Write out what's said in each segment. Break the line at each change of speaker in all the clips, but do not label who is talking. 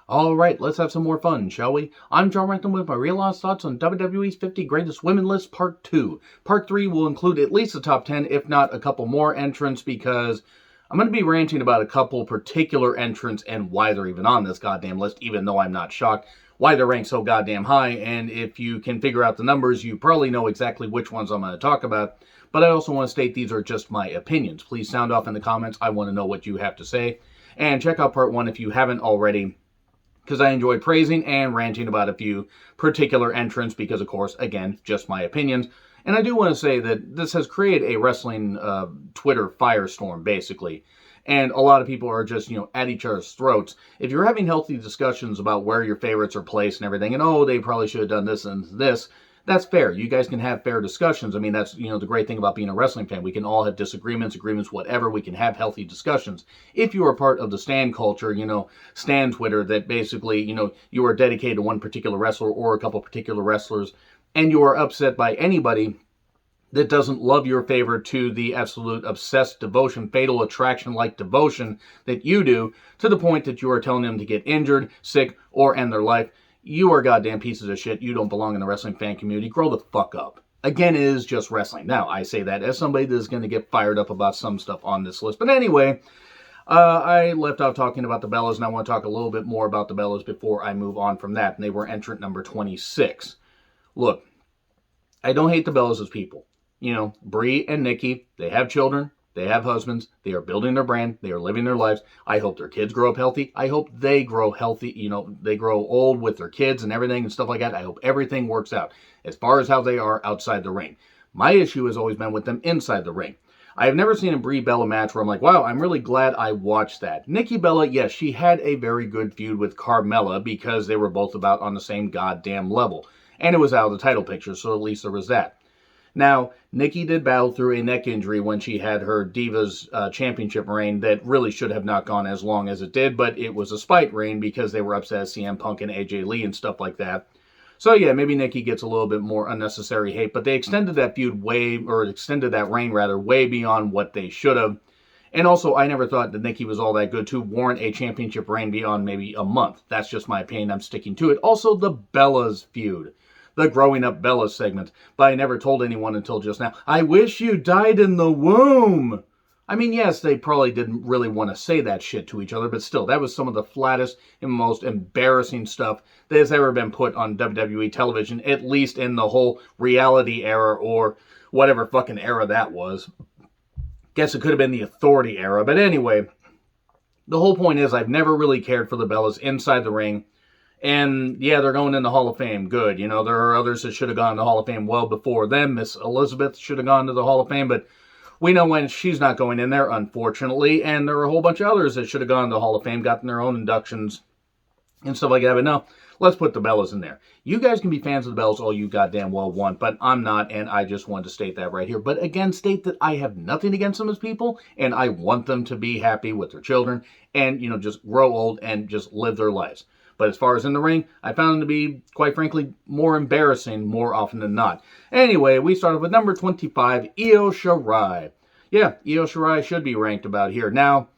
Alright, let's have some more fun, shall we? I'm John Rant with my real honest thoughts on WWE's 50 Greatest Women list, Part 2. Part 3 will include at least the top 10, if not a couple more entrants, because I'm going to be ranting about a couple particular entrants and why they're even on this goddamn list, even though I'm not shocked why they're ranked so goddamn high. And if you can figure out the numbers, you probably know exactly which ones I'm going to talk about. But I also want to state these are just my opinions. Please sound off in the comments. I want to know what you have to say. And check out Part 1 if you haven't already, because I enjoy praising and ranting about a few particular entrants because, of course, again, just my opinions. And I do want to say that this has created a wrestling Twitter firestorm, basically. And a lot of people are just, at each other's throats. If you're having healthy discussions about where your favorites are placed and everything, and, oh, they probably should have done this and this, that's fair. You guys can have fair discussions. I mean, that's, the great thing about being a wrestling fan. We can all have disagreements, agreements, whatever. We can have healthy discussions. If you are part of the stan culture, stan Twitter, that basically, you are dedicated to one particular wrestler or a couple particular wrestlers, and you are upset by anybody that doesn't love your favorite to the absolute obsessed devotion, fatal attraction-like devotion that you do, to the point that you are telling them to get injured, sick, or end their life, you are goddamn pieces of shit. You don't belong in the wrestling fan community. Grow the fuck up. Again, it is just wrestling. Now, I say that as somebody that is going to get fired up about some stuff on this list. But anyway, I left off talking about the Bellas, and I want to talk a little bit more about the Bellas before I move on from that. And they were entrant number 26. Look, I don't hate the Bellas as people. Brie and Nikki, they have children. They have husbands. They are building their brand. They are living their lives. I hope their kids grow up healthy. I hope they grow healthy. They grow old with their kids and everything and stuff like that. I hope everything works out as far as how they are outside the ring. My issue has always been with them inside the ring. I have never seen a Brie Bella match where I'm like, wow, I'm really glad I watched that. Nikki Bella, yes, she had a very good feud with Carmella because they were both about on the same goddamn level. And it was out of the title picture, so at least there was that. Now, Nikki did battle through a neck injury when she had her Divas Championship reign that really should have not gone as long as it did, but it was a spite reign because they were upset at CM Punk and AJ Lee and stuff like that. So yeah, maybe Nikki gets a little bit more unnecessary hate, but they extended that feud extended that reign way beyond what they should have. And also, I never thought that Nikki was all that good to warrant a championship reign beyond maybe a month. That's just my opinion. I'm sticking to it. Also, the Bellas feud. The growing up Bella segment, but I never told anyone until just now. I wish you died in the womb. I mean, yes, they probably didn't really want to say that shit to each other, but still, that was some of the flattest and most embarrassing stuff that has ever been put on WWE television, at least in the whole reality era or whatever fucking era that was. Guess it could have been the Authority era, but anyway, the whole point is I've never really cared for the Bellas inside the ring. And yeah, they're going in the Hall of Fame. Good. There are others that should have gone to the Hall of Fame well before them. Miss Elizabeth should have gone to the Hall of Fame, but we know when she's not going in there, unfortunately. And there are a whole bunch of others that should have gone to the Hall of Fame, gotten their own inductions and stuff like that. But no, let's put the Bellas in there. You guys can be fans of the Bellas all you goddamn well want, but I'm not, and I just wanted to state that right here. But again, state that I have nothing against them as people, and I want them to be happy with their children and, just grow old and just live their lives. But as far as in the ring, I found them to be, quite frankly, more embarrassing more often than not. Anyway, we started with number 25, Io Shirai. Yeah, Io Shirai should be ranked about here. Now,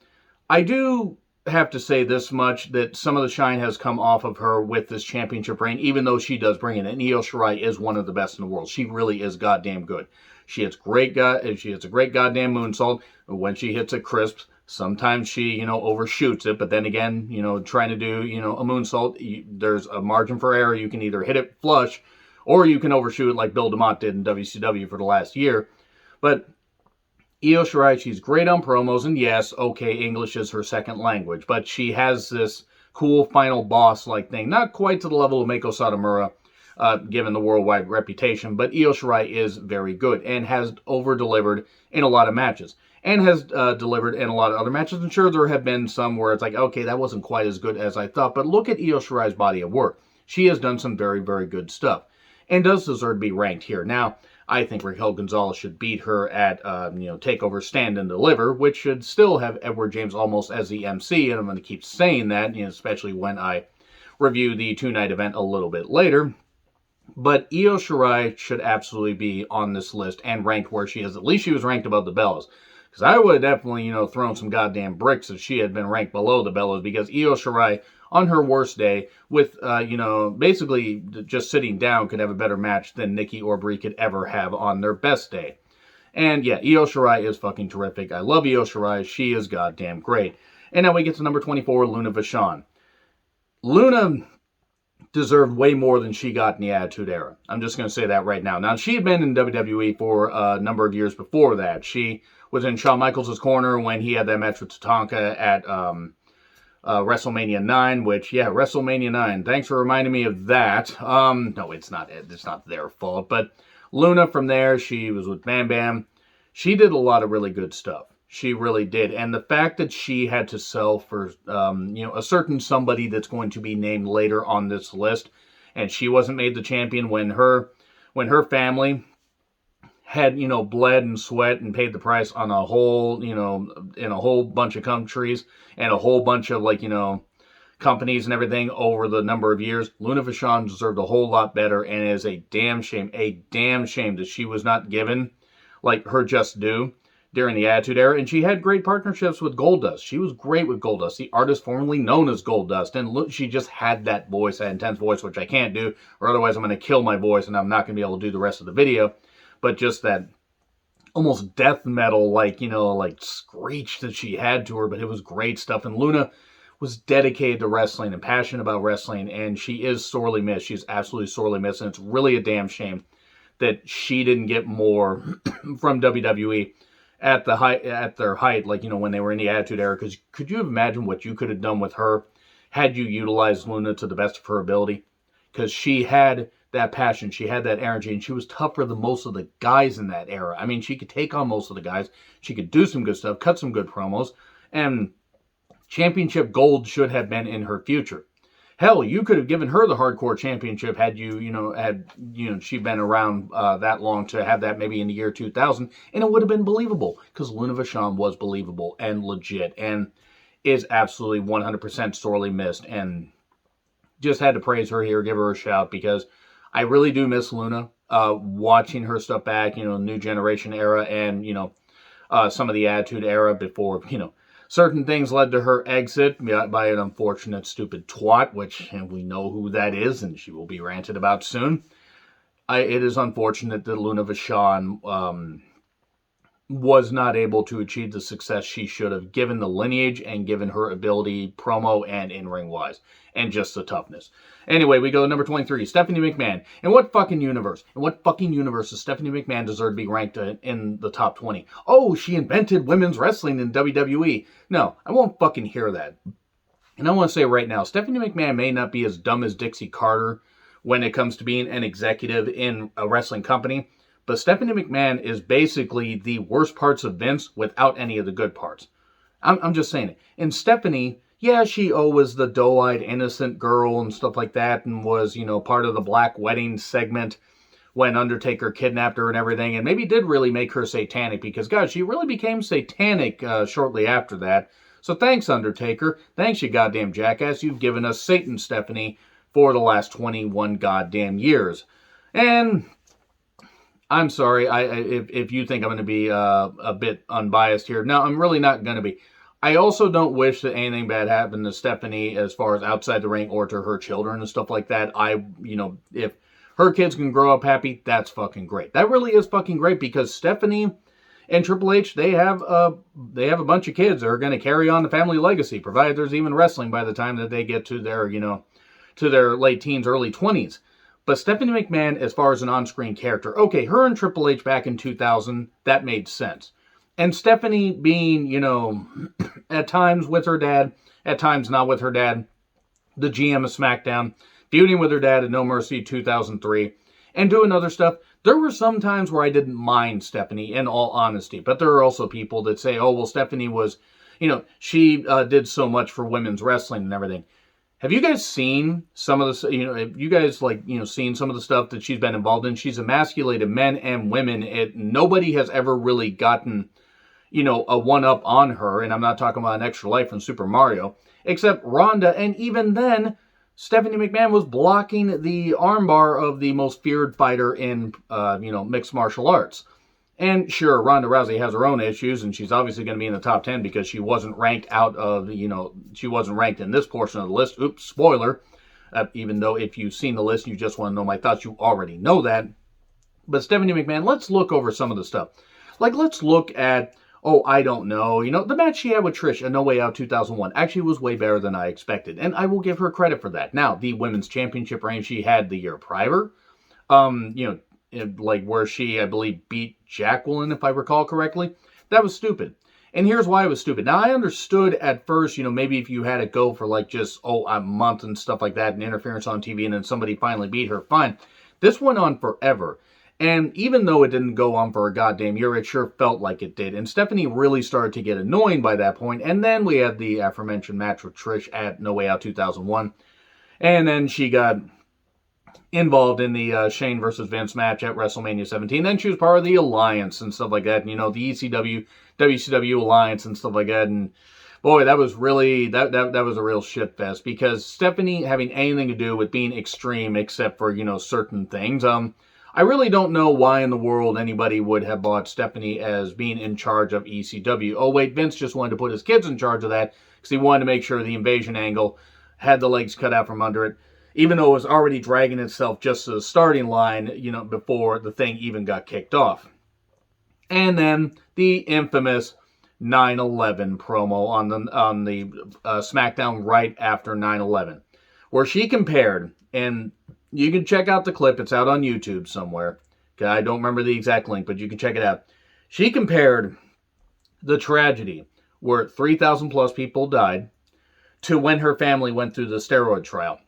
I do have to say this much, that some of the shine has come off of her with this championship reign, even though she does bring it. And Io Shirai is one of the best in the world. She really is goddamn good. She hits a great goddamn moonsault. When she hits it crisp, sometimes she, overshoots it, but then again, trying to do, a moonsault, there's a margin for error. You can either hit it flush, or you can overshoot it like Bill DeMott did in WCW for the last year. But Io Shirai, she's great on promos, and yes, okay, English is her second language, but she has this cool final boss-like thing. Not quite to the level of Meiko Satomura, given the worldwide reputation, but Io Shirai is very good and has over-delivered in a lot of matches. And has delivered in a lot of other matches. And sure, there have been some where it's like, okay, that wasn't quite as good as I thought. But look at Io Shirai's body of work. She has done some very, very good stuff. And does deserve to be ranked here. Now, I think Raquel Gonzalez should beat her at, TakeOver Stand and Deliver, which should still have Edward James almost as the MC. And I'm going to keep saying that, especially when I review the two-night event a little bit later. But Io Shirai should absolutely be on this list and ranked where she is. At least she was ranked above the Bellas. Because I would have definitely, thrown some goddamn bricks if she had been ranked below the Bellas, because Io Shirai on her worst day with, basically just sitting down could have a better match than Nikki or Brie could ever have on their best day. And yeah, Io Shirai is fucking terrific. I love Io Shirai. She is goddamn great. And now we get to number 24, Luna Vachon. Luna deserved way more than she got in the Attitude Era. I'm just going to say that right now. Now, she had been in WWE for a number of years before that. She was in Shawn Michaels' corner when he had that match with Tatanka at WrestleMania 9, which, yeah, WrestleMania 9. Thanks for reminding me of that. No, it's not their fault. But Luna, from there, she was with Bam Bam. She did a lot of really good stuff. She really did. And the fact that she had to sell for, a certain somebody that's going to be named later on this list, and she wasn't made the champion when her family had, bled and sweat and paid the price on a whole, in a whole bunch of countries and a whole bunch of, companies and everything over the number of years. Luna Vachon deserved a whole lot better, and it is a damn shame that she was not given, her just due during the Attitude Era, and she had great partnerships with Goldust. She was great with Goldust, the artist formerly known as Goldust, and she just had that voice, that intense voice, which I can't do, or otherwise I'm going to kill my voice, and I'm not going to be able to do the rest of the video, but just that almost death metal, screech that she had to her, but it was great stuff, and Luna was dedicated to wrestling and passionate about wrestling, and she is sorely missed. She's absolutely sorely missed, and it's really a damn shame that she didn't get more from WWE at their height, when they were in the Attitude Era, because could you imagine what you could have done with her had you utilized Luna to the best of her ability? Because she had that passion, she had that energy, and she was tougher than most of the guys in that era. I mean, she could take on most of the guys, she could do some good stuff, cut some good promos, and championship gold should have been in her future. Hell, you could have given her the hardcore championship had she been around that long to have that maybe in the year 2000, and it would have been believable, because Luna Vachon was believable and legit and is absolutely 100% sorely missed, and just had to praise her here, give her a shout, because I really do miss Luna, watching her stuff back, New Generation era and, some of the Attitude Era before, certain things led to her exit by an unfortunate, stupid twat, which we know who that is, and she will be ranted about soon. It is unfortunate that Luna Vachon was not able to achieve the success she should have, given the lineage and given her ability, promo and in-ring wise, and just the toughness. Anyway, we go to number 23, Stephanie McMahon. In what fucking universe? In what fucking universe does Stephanie McMahon deserve to be ranked in the top 20? Oh, she invented women's wrestling in WWE. No, I won't fucking hear that. And I want to say right now, Stephanie McMahon may not be as dumb as Dixie Carter when it comes to being an executive in a wrestling company, but Stephanie McMahon is basically the worst parts of Vince without any of the good parts. I'm just saying it. And Stephanie, yeah, she was the doe-eyed innocent girl and stuff like that, and was, part of the Black Wedding segment when Undertaker kidnapped her and everything, and maybe did really make her satanic, because, God, she really became satanic shortly after that. So thanks, Undertaker. Thanks, you goddamn jackass. You've given us Satan, Stephanie, for the last 21 goddamn years. And I'm sorry, if you think I'm going to be a bit unbiased here. No, I'm really not going to be. I also don't wish that anything bad happened to Stephanie as far as outside the ring or to her children and stuff like that. If her kids can grow up happy, that's fucking great. That really is fucking great, because Stephanie and Triple H, they have a bunch of kids that are going to carry on the family legacy, provided there's even wrestling by the time that they get to their late teens, early 20s. But Stephanie McMahon, as far as an on-screen character, okay, her and Triple H back in 2000, that made sense. And Stephanie being, at times with her dad, at times not with her dad, the GM of SmackDown, feuding with her dad at No Mercy 2003, and doing other stuff. There were some times where I didn't mind Stephanie, in all honesty. But there are also people that say, oh, well, Stephanie was, she did so much for women's wrestling and everything. Have you guys seen some of the, have you guys seen some of the stuff that she's been involved in? She's emasculated men and women. Nobody has ever really gotten, a one-up on her. And I'm not talking about an extra life from Super Mario, except Ronda. And even then, Stephanie McMahon was blocking the armbar of the most feared fighter in, mixed martial arts. And sure, Ronda Rousey has her own issues, and she's obviously going to be in the top 10 because she wasn't ranked she wasn't ranked in this portion of the list. Oops, spoiler. Even though if you've seen the list and you just want to know my thoughts, you already know that. But Stephanie McMahon, let's look over some of the stuff. Like, let's look at, I don't know, the match she had with Trish at No Way Out 2001 actually was way better than I expected, and I will give her credit for that. Now, the Women's Championship reign she had the year prior, like where she, I believe, beat Jacqueline, if I recall correctly, that was stupid. And here's why it was stupid. Now, I understood at first, maybe if you had it go for like just, a month and stuff like that, and interference on TV, and then somebody finally beat her, fine. This went on forever. And even though it didn't go on for a goddamn year, it sure felt like it did. And Stephanie really started to get annoying by that point. And then we had the aforementioned match with Trish at No Way Out 2001. And then she got involved in the Shane versus Vince match at WrestleMania 17. Then she was part of the Alliance and stuff like that. And, the ECW, WCW Alliance and stuff like that. And boy, that was really, that was a real shit fest. Because Stephanie having anything to do with being extreme except for, certain things, I really don't know why in the world anybody would have bought Stephanie as being in charge of ECW. Oh, wait, Vince just wanted to put his kids in charge of that because he wanted to make sure the invasion angle had the legs cut out from under it, even though it was already dragging itself just to the starting line, before the thing even got kicked off. And then the infamous 9/11 promo on the SmackDown right after 9/11, where she compared, and you can check out the clip. It's out on YouTube somewhere. Okay, I don't remember the exact link, but you can check it out. She compared the tragedy where 3,000 plus people died to when her family went through the steroid trial.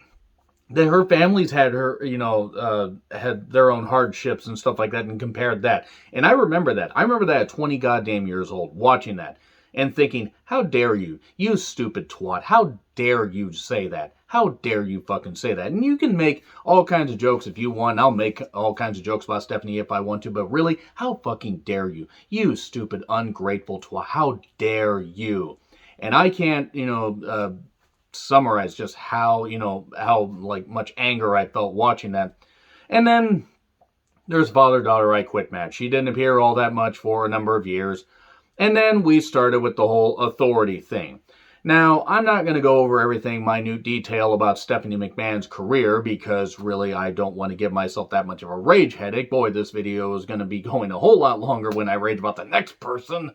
That her families had had their own hardships and stuff like that, and compared that. And I remember that. I remember that at 20 goddamn years old, watching that and thinking, how dare you, you stupid twat, how dare you say that? How dare you fucking say that? And you can make all kinds of jokes if you want. I'll make all kinds of jokes about Stephanie if I want to. But really, how fucking dare you? You stupid, ungrateful twat. How dare you? And I can't, summarize just how much anger I felt watching that. And then there's father-daughter I quit match. She didn't appear all that much for a number of years. And then we started with the whole authority thing. Now, I'm not going to go over everything minute detail about Stephanie McMahon's career because really I don't want to give myself that much of a rage headache. Boy, this video is going to be going a whole lot longer when I rage about the next person.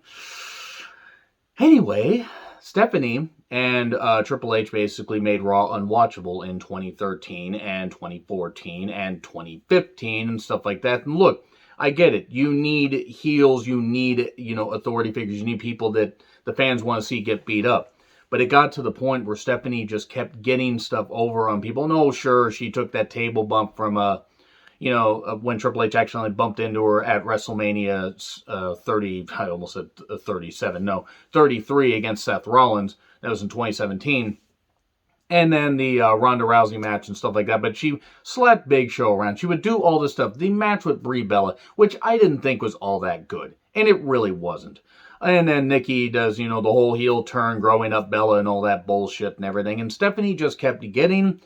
Anyway, Stephanie and Triple H basically made Raw unwatchable in 2013 and 2014 and 2015 and stuff like that. And look, I get it. You need heels, you need, authority figures, you need people that the fans want to see get beat up. But it got to the point where Stephanie just kept getting stuff over on people. No, sure, she took that table bump from, when Triple H accidentally bumped into her at WrestleMania 30, I almost said 37, no, 33 against Seth Rollins. That was in 2017. And then the Ronda Rousey match and stuff like that. But she slapped Big Show around. She would do all this stuff. The match with Brie Bella, which I didn't think was all that good. And it really wasn't. And then Nikki does, the whole heel turn, growing up Bella and all that bullshit and everything. And Stephanie just kept getting,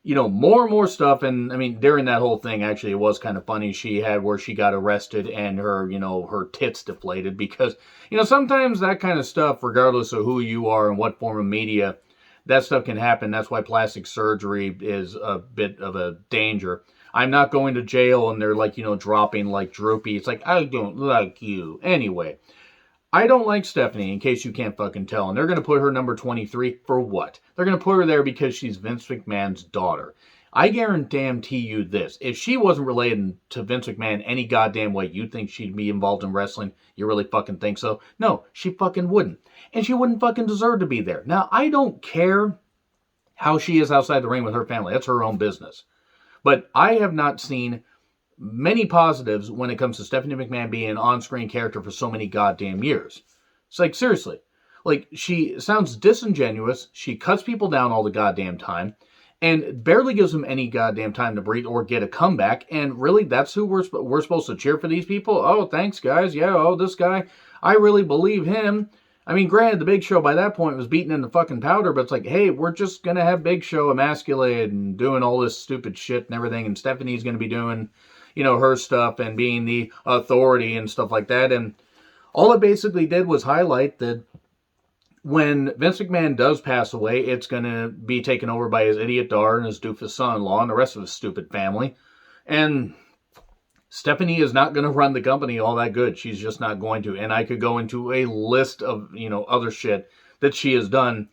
more and more stuff. And, I mean, during that whole thing, actually, it was kind of funny. She had where she got arrested and her, her tits deflated. Because, sometimes that kind of stuff, regardless of who you are and what form of media, that stuff can happen. That's why plastic surgery is a bit of a danger. I'm not going to jail and they're like, dropping like droopy. It's like, I don't like you. Anyway. I don't like Stephanie, in case you can't fucking tell. And they're going to put her number 23 for what? They're going to put her there because she's Vince McMahon's daughter. I guarantee you this. If she wasn't related to Vince McMahon any goddamn way, you'd think she'd be involved in wrestling? You really fucking think so? No, she fucking wouldn't. And she wouldn't fucking deserve to be there. Now, I don't care how she is outside the ring with her family. That's her own business. But I have not seen many positives when it comes to Stephanie McMahon being an on-screen character for so many goddamn years. It's like, seriously. Like, she sounds disingenuous. She cuts people down all the goddamn time. And barely gives them any goddamn time to breathe or get a comeback. And really, that's who we're supposed to cheer for these people? Oh, thanks, guys. Yeah, this guy, I really believe him. I mean, granted, the Big Show by that point was beaten in the fucking powder, but it's like, hey, we're just going to have Big Show emasculated and doing all this stupid shit and everything. And Stephanie's going to be doing, her stuff and being the authority and stuff like that. And all it basically did was highlight that when Vince McMahon does pass away, it's going to be taken over by his idiot daughter and his doofus son-in-law and the rest of his stupid family. And Stephanie is not going to run the company all that good. She's just not going to. And I could go into a list of, other shit that she has done.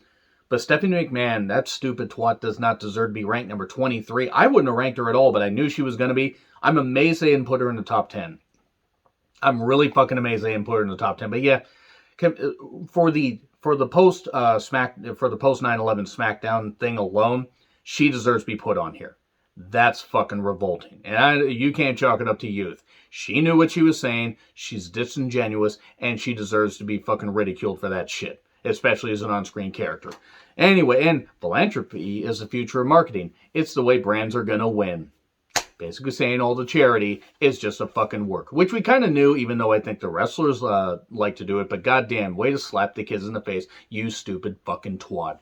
But Stephanie McMahon, that stupid twat, does not deserve to be ranked number 23. I wouldn't have ranked her at all, but I knew she was going to be. I'm amazed they didn't put her in the top 10. I'm really fucking amazed they didn't put her in the top 10. But yeah, for the post 9/11 SmackDown thing alone, she deserves to be put on here. That's fucking revolting. And you can't chalk it up to youth. She knew what she was saying. She's disingenuous, and she deserves to be fucking ridiculed for that shit, especially as an on-screen character. Anyway, and philanthropy is the future of marketing. It's the way brands are gonna win. Basically saying all the charity is just a fucking work, which we kind of knew, even though I think the wrestlers like to do it. But goddamn, way to slap the kids in the face, you stupid fucking twat.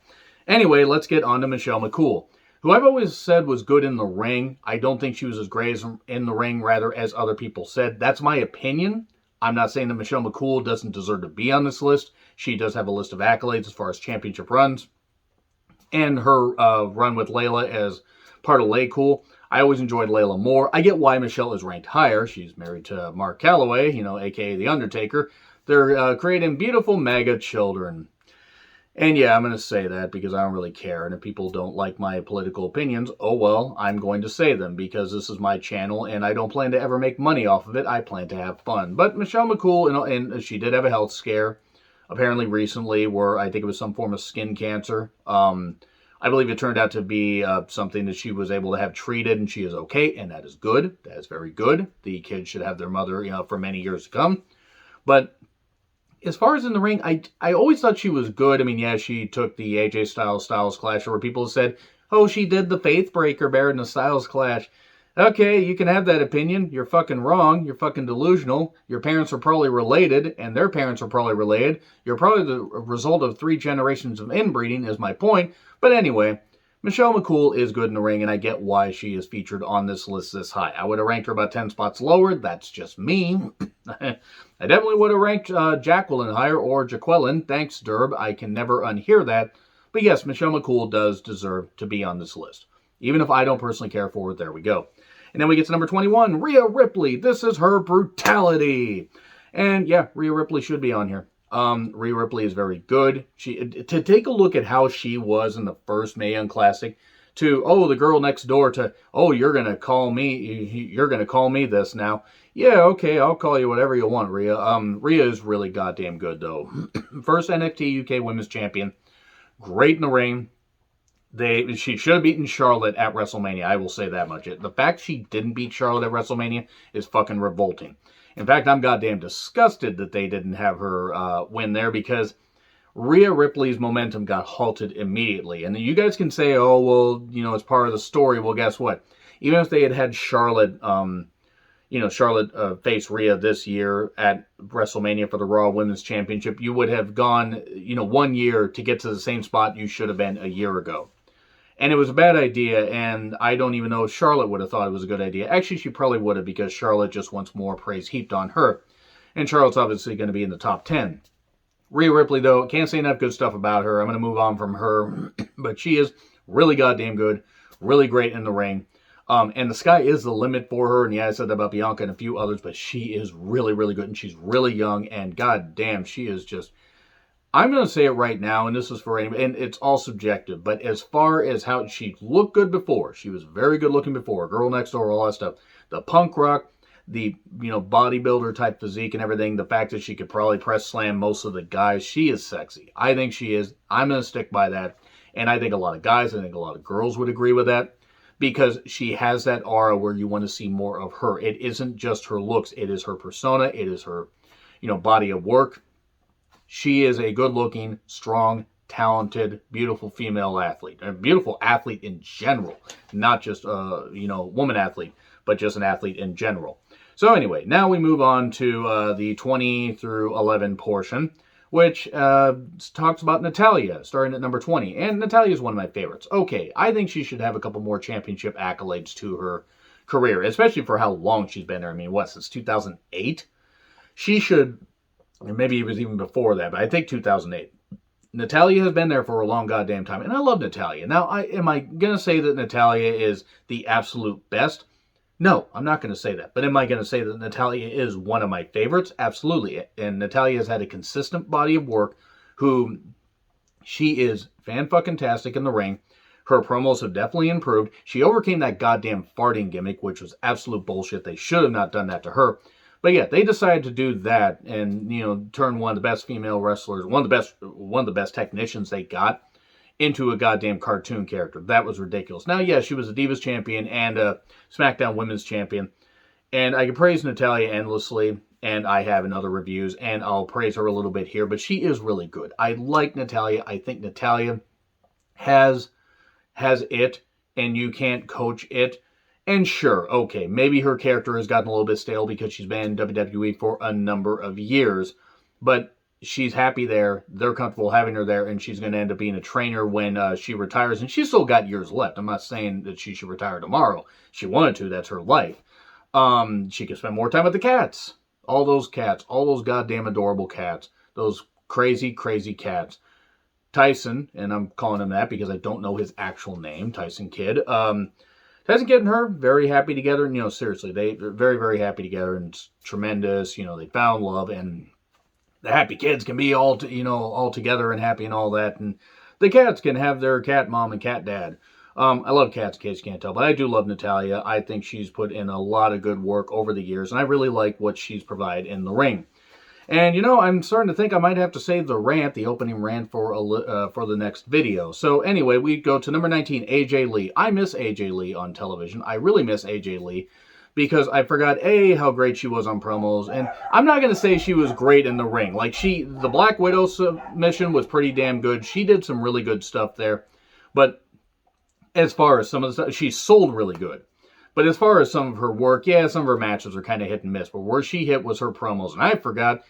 Anyway, let's get on to Michelle McCool, who I've always said was good in the ring. I don't think she was as great in the ring, rather, as other people said. That's my opinion. I'm not saying that Michelle McCool doesn't deserve to be on this list. She does have a list of accolades as far as championship runs. And her run with Layla as part of Lay Cool. I always enjoyed Layla more. I get why Michelle is ranked higher. She's married to Mark Calloway, a.k.a. The Undertaker. They're creating beautiful MAGA children. And yeah, I'm going to say that because I don't really care. And if people don't like my political opinions, oh well, I'm going to say them because this is my channel and I don't plan to ever make money off of it. I plan to have fun. But Michelle McCool, and she did have a health scare, apparently recently, where I think it was some form of skin cancer. I believe it turned out to be something that she was able to have treated, and she is okay, and that is good. That is very good. The kids should have their mother, for many years to come. But as far as in the ring, I always thought she was good. I mean, yeah, she took the AJ Styles Clash, where people said, oh, she did the Faith Breaker better than the Styles Clash. Okay, you can have that opinion. You're fucking wrong. You're fucking delusional. Your parents are probably related, and their parents are probably related. You're probably the result of 3 generations of inbreeding, is my point. But anyway, Michelle McCool is good in the ring, and I get why she is featured on this list this high. I would have ranked her about 10 spots lower. That's just me. I definitely would have ranked Jacqueline higher, or Jaqueline. Thanks, Derb. I can never unhear that. But yes, Michelle McCool does deserve to be on this list. Even if I don't personally care for it, there we go. And then we get to number 21, Rhea Ripley. This is her brutality. And yeah, Rhea Ripley should be on here. Rhea Ripley is very good. To take a look at how she was in the first Mae Young Classic, to, oh, the girl next door, to, oh, you're going to call me this now. Yeah, okay, I'll call you whatever you want, Rhea. Rhea is really goddamn good, though. First NXT UK Women's Champion. Great in the ring. She should have beaten Charlotte at WrestleMania. I will say that much. The fact she didn't beat Charlotte at WrestleMania is fucking revolting. In fact, I'm goddamn disgusted that they didn't have her win there, because Rhea Ripley's momentum got halted immediately. And you guys can say, oh, well, it's part of the story. Well, guess what? Even if they had Charlotte, Charlotte face Rhea this year at WrestleMania for the Raw Women's Championship, you would have gone, 1 year to get to the same spot you should have been a year ago. And it was a bad idea, and I don't even know if Charlotte would have thought it was a good idea. Actually, she probably would have, because Charlotte just wants more praise heaped on her. And Charlotte's obviously going to be in the top 10. Rhea Ripley, though, can't say enough good stuff about her. I'm going to move on from her. But she is really goddamn good, really great in the ring. And the sky is the limit for her. And yeah, I said that about Bianca and a few others, but she is really, really good. And she's really young, and goddamn, she is just... I'm going to say it right now, and this is for anybody, and it's all subjective, but as far as how she looked good before, she was very good looking before, Girl Next Door, all that stuff, the punk rock, the, bodybuilder type physique and everything, the fact that she could probably press slam most of the guys, she is sexy. I think she is. I'm going to stick by that, and I think a lot of guys, I think a lot of girls would agree with that, because she has that aura where you want to see more of her. It isn't just her looks, it is her persona, it is her, body of work. She is a good-looking, strong, talented, beautiful female athlete. A beautiful athlete in general. Not just a, woman athlete, but just an athlete in general. So anyway, now we move on to the 20 through 11 portion, which talks about Natalya, starting at number 20. And Natalya is one of my favorites. Okay, I think she should have a couple more championship accolades to her career, especially for how long she's been there. I mean, what, since 2008? She should, or maybe it was even before that, but I think 2008. Natalya has been there for a long goddamn time, and I love Natalya. Now, am I going to say that Natalya is the absolute best? No, I'm not going to say that. But am I going to say that Natalya is one of my favorites? Absolutely. And Natalya has had a consistent body of work, who she is fan-fucking-tastic in the ring. Her promos have definitely improved. She overcame that goddamn farting gimmick, which was absolute bullshit. They should have not done that to her. But yeah, they decided to do that and, turn one of the best female wrestlers, one of the best technicians they got, into a goddamn cartoon character. That was ridiculous. Now, yeah, she was a Divas champion and a SmackDown Women's champion. And I can praise Natalya endlessly, and I have in other reviews, and I'll praise her a little bit here, but she is really good. I like Natalya. I think Natalya has it, and you can't coach it. And sure, okay, maybe her character has gotten a little bit stale because she's been in WWE for a number of years, but she's happy there, they're comfortable having her there, and she's going to end up being a trainer when she retires, and she's still got years left. I'm not saying that she should retire tomorrow. If she wanted to, that's her life. She could spend more time with the cats. All those cats, all those goddamn adorable cats, those crazy, crazy cats. Tyson, and I'm calling him that because I don't know his actual name, Tyson Kidd. Tyson Kidd and her, very happy together, and, seriously, they're very, very happy together, and it's tremendous, they found love, and the happy kids can be all together and happy and all that, and the cats can have their cat mom and cat dad. I love cats, in case you can't tell, but I do love Natalya. I think she's put in a lot of good work over the years, and I really like what she's provided in the ring. And, I'm starting to think I might have to save the rant, the opening rant, for the next video. So, anyway, we go to number 19, AJ Lee. I miss AJ Lee on television. I really miss AJ Lee because I forgot, how great she was on promos. And I'm not going to say she was great in the ring. Like, the Black Widow submission was pretty damn good. She did some really good stuff there. But as far as some of the stuff, she sold really good. But as far as some of her work, some of her matches are kind of hit and miss. But where she hit was her promos. And I forgot,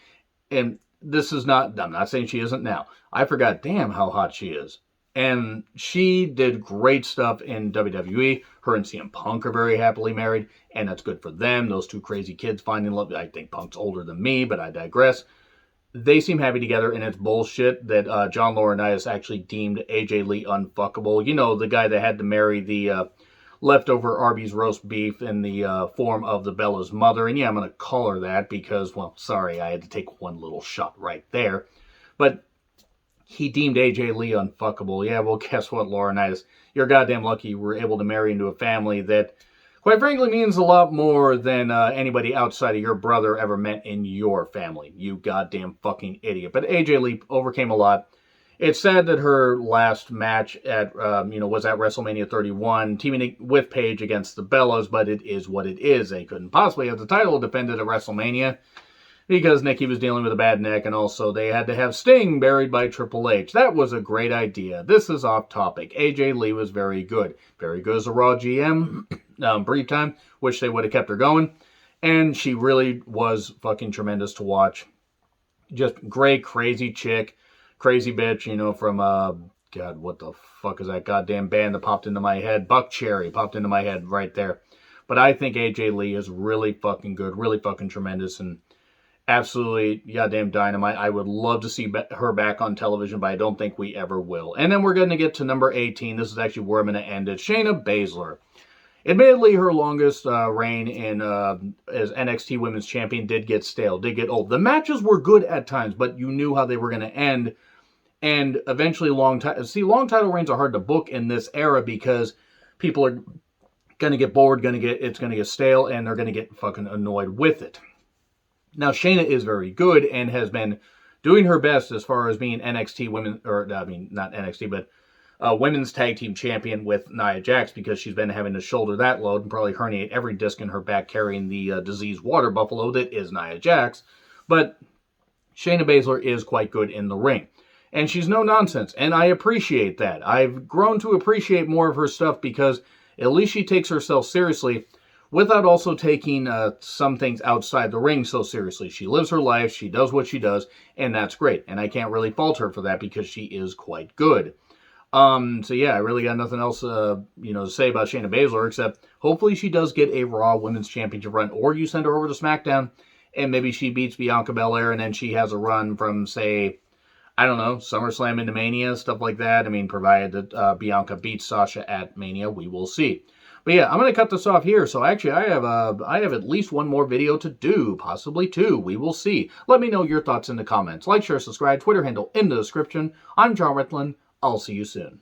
and I'm not saying she isn't now. I forgot, damn, how hot she is. And she did great stuff in WWE. Her and CM Punk are very happily married. And that's good for them. Those two crazy kids finding love. I think Punk's older than me, but I digress. They seem happy together, and it's bullshit that John Laurinaitis actually deemed AJ Lee unfuckable. The guy that had to marry the leftover Arby's roast beef in the form of the Bella's mother. And yeah, I'm going to call her that because, well, sorry, I had to take one little shot right there. But he deemed AJ Lee unfuckable. Yeah, well, guess what, Laurinaitis? You're goddamn lucky you were able to marry into a family that, quite frankly, means a lot more than anybody outside of your brother ever meant in your family. You goddamn fucking idiot. But AJ Lee overcame a lot. It's sad that her last match was at WrestleMania 31, teaming with Paige against the Bellas, but it is what it is. They couldn't possibly have the title defended at WrestleMania because Nikki was dealing with a bad neck, and also they had to have Sting buried by Triple H. That was a great idea. This is off topic. AJ Lee was very good. Very good as a Raw GM. Brief time. Wish they would have kept her going. And she really was fucking tremendous to watch. Just great, crazy chick. Crazy bitch, from, God, what the fuck is that goddamn band that popped into my head? Buck Cherry popped into my head right there. But I think AJ Lee is really fucking good, really fucking tremendous, and absolutely goddamn dynamite. I would love to see her back on television, but I don't think we ever will. And then we're going to get to number 18. This is actually where I'm going to end it. Shayna Baszler. Admittedly, her longest reign as NXT Women's Champion did get stale, did get old. The matches were good at times, but you knew how they were going to end. And eventually, long title reigns are hard to book in this era because people are going to get bored, it's going to get stale, and they're going to get fucking annoyed with it. Now, Shayna is very good and has been doing her best as far as being NXT women, not NXT, but women's tag team champion with Nia Jax, because she's been having to shoulder that load and probably herniate every disc in her back carrying the diseased water buffalo that is Nia Jax. But Shayna Baszler is quite good in the ring. And she's no nonsense, and I appreciate that. I've grown to appreciate more of her stuff because at least she takes herself seriously without also taking some things outside the ring so seriously. She lives her life, she does what she does, and that's great. And I can't really fault her for that because she is quite good. So yeah, I really got nothing else, to say about Shayna Baszler, except hopefully she does get a Raw Women's Championship run, or you send her over to SmackDown, and maybe she beats Bianca Belair, and then she has a run from, say, I don't know, SummerSlam into Mania, stuff like that. I mean, provided that Bianca beats Sasha at Mania, we will see. But yeah, I'm going to cut this off here. So actually, I have at least one more video to do, possibly two. We will see. Let me know your thoughts in the comments. Like, share, subscribe, Twitter handle in the description. I'm John Ritlin. I'll see you soon.